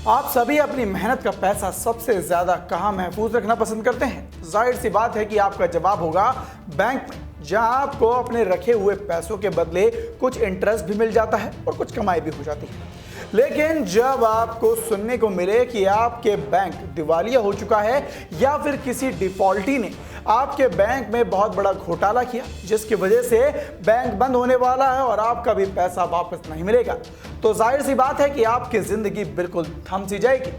आप सभी अपनी मेहनत का पैसा सबसे ज्यादा कहां महफूज रखना पसंद करते हैं? जाहिर सी बात है कि आपका जवाब होगा बैंक में, जहां आपको अपने रखे हुए पैसों के बदले कुछ इंटरेस्ट भी मिल जाता है और कुछ कमाई भी हो जाती है। लेकिन जब आपको सुनने को मिले कि आपके बैंक दिवालिया हो चुका है या फिर किसी डिफॉल्टी ने आपके बैंक में बहुत बड़ा घोटाला किया जिसकी वजह से बैंक बंद होने वाला है और आपका भी पैसा वापस नहीं मिलेगा, तो जाहिर सी बात है कि आपकी जिंदगी बिल्कुल थम सी जाएगी।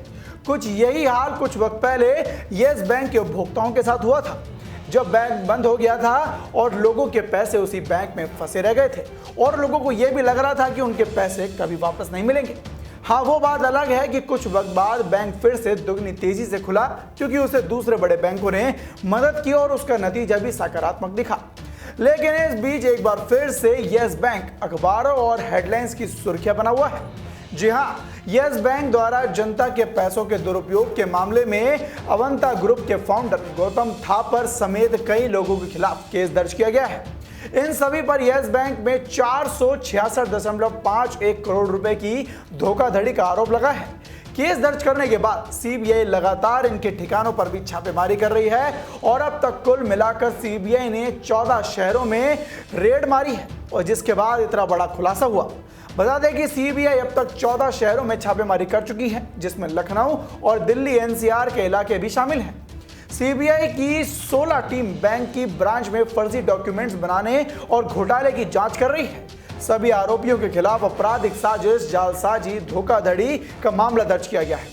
कुछ यही हाल कुछ वक्त पहले येस बैंक के उपभोक्ताओं के साथ हुआ था, जब बैंक बंद हो गया था और लोगों के पैसे उसी बैंक में फंसे रह गए थे और लोगों को यह भी लग रहा था कि उनके पैसे कभी वापस नहीं मिलेंगे। हाँ, वो बात अलग है कि कुछ वक्त बाद बैंक फिर से दुगनी तेजी से खुला क्योंकि उसे दूसरे बड़े बैंकों ने मदद की और उसका नतीजा भी सकारात्मक दिखा। लेकिन इस बीच एक बार फिर से येस बैंक अखबारों और हेडलाइंस की सुर्खियां बना हुआ है। जी हाँ, येस बैंक द्वारा जनता के पैसों के दुरुपयोग के मामले में अवंता ग्रुप के फाउंडर गौतम थापर समेत कई लोगों के खिलाफ केस दर्ज किया गया है। इन सभी पर येस बैंक में 466.51 करोड़ रुपए की धोखाधड़ी का आरोप लगा है। केस दर्ज करने के बाद सीबीआई लगातार इनके ठिकानों पर भी छापेमारी कर रही है और अब तक कुल मिलाकर सीबीआई ने 14 शहरों में रेड मारी है और जिसके बाद इतना बड़ा खुलासा हुआ। बता दें कि सीबीआई अब तक 14 शहरों में छापेमारी कर चुकी है, जिसमें लखनऊ और दिल्ली एनसीआर के इलाके भी शामिल हैं। सीबीआई की 16 टीम बैंक की ब्रांच में फर्जी डॉक्यूमेंट्स बनाने और घोटाले की जांच कर रही है। सभी आरोपियों के खिलाफ आपराधिक साजिश, जालसाजी, धोखाधड़ी का मामला दर्ज किया गया है।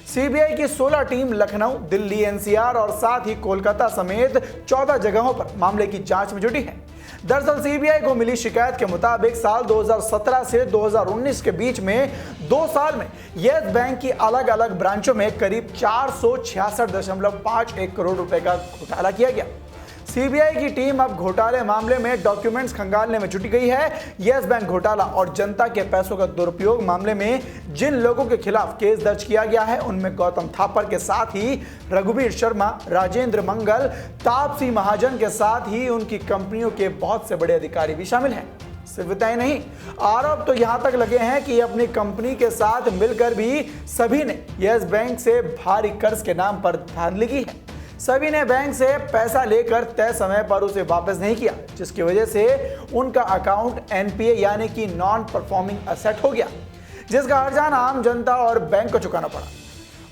सीबीआई की 16 टीम लखनऊ, दिल्ली एनसीआर और साथ ही कोलकाता समेत 14 जगहों पर मामले की जांच में जुटी है। दरअसल सीबीआई को मिली शिकायत के मुताबिक साल 2017 से 2019 के बीच में 2 साल में येस बैंक की अलग अलग ब्रांचों में करीब 466.51 करोड़ रुपए का घोटाला किया गया। सीबीआई की टीम अब घोटाले मामले में डॉक्यूमेंट्स खंगालने में जुटी गई है। येस बैंक घोटाला और जनता के पैसों का दुरुपयोग मामले में जिन लोगों के खिलाफ केस दर्ज किया गया है उनमें गौतम थापर के साथ ही रघुवीर शर्मा, राजेंद्र मंगल, तापसी महाजन के साथ ही उनकी कंपनियों के बहुत से बड़े अधिकारी भी शामिल हैं। सिर्फ इतना ही नहीं, आरोप तो यहां तक लगे हैं कि अपनी कंपनी के साथ मिलकर भी सभी ने येस बैंक से भारी कर्ज के नाम पर धांधली की है। सभी ने बैंक से पैसा लेकर तय समय पर उसे वापस नहीं किया, जिसकी वजह से उनका अकाउंट एनपीए यानी कि नॉन परफॉर्मिंग एसेट हो गया, जिसका हर्जाना आम जनता और बैंक को चुकाना पड़ा।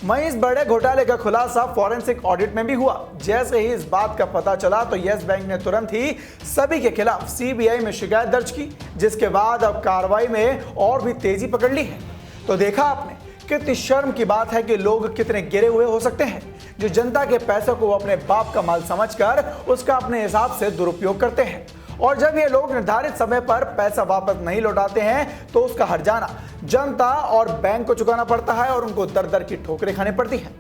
वहीं इस बड़े घोटाले का खुलासा फॉरेंसिक ऑडिट में भी हुआ। जैसे ही इस बात का पता चला तो येस बैंक ने तुरंत ही सभी के खिलाफ सीबीआई में शिकायत दर्ज की, जिसके बाद अब कार्रवाई में और भी तेजी पकड़ ली है। तो देखा आपने, कितनी शर्म की बात है कि लोग कितने गिरे हुए हो सकते हैं जो जनता के पैसों को अपने बाप का माल समझकर उसका अपने हिसाब से दुरुपयोग करते हैं, और जब ये लोग निर्धारित समय पर पैसा वापस नहीं लौटाते हैं तो उसका हर्जाना जनता और बैंक को चुकाना पड़ता है और उनको दर दर की ठोकरें खानी पड़ती हैं।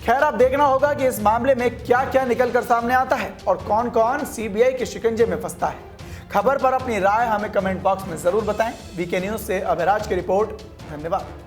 खैर, अब देखना होगा कि इस मामले में क्या क्या निकल कर सामने आता है और कौन कौन सीबीआई के शिकंजे में फंसता है। खबर पर अपनी राय हमें कमेंट बॉक्स में जरूर बताएं। वीके न्यूज से अभिराज की रिपोर्ट। धन्यवाद।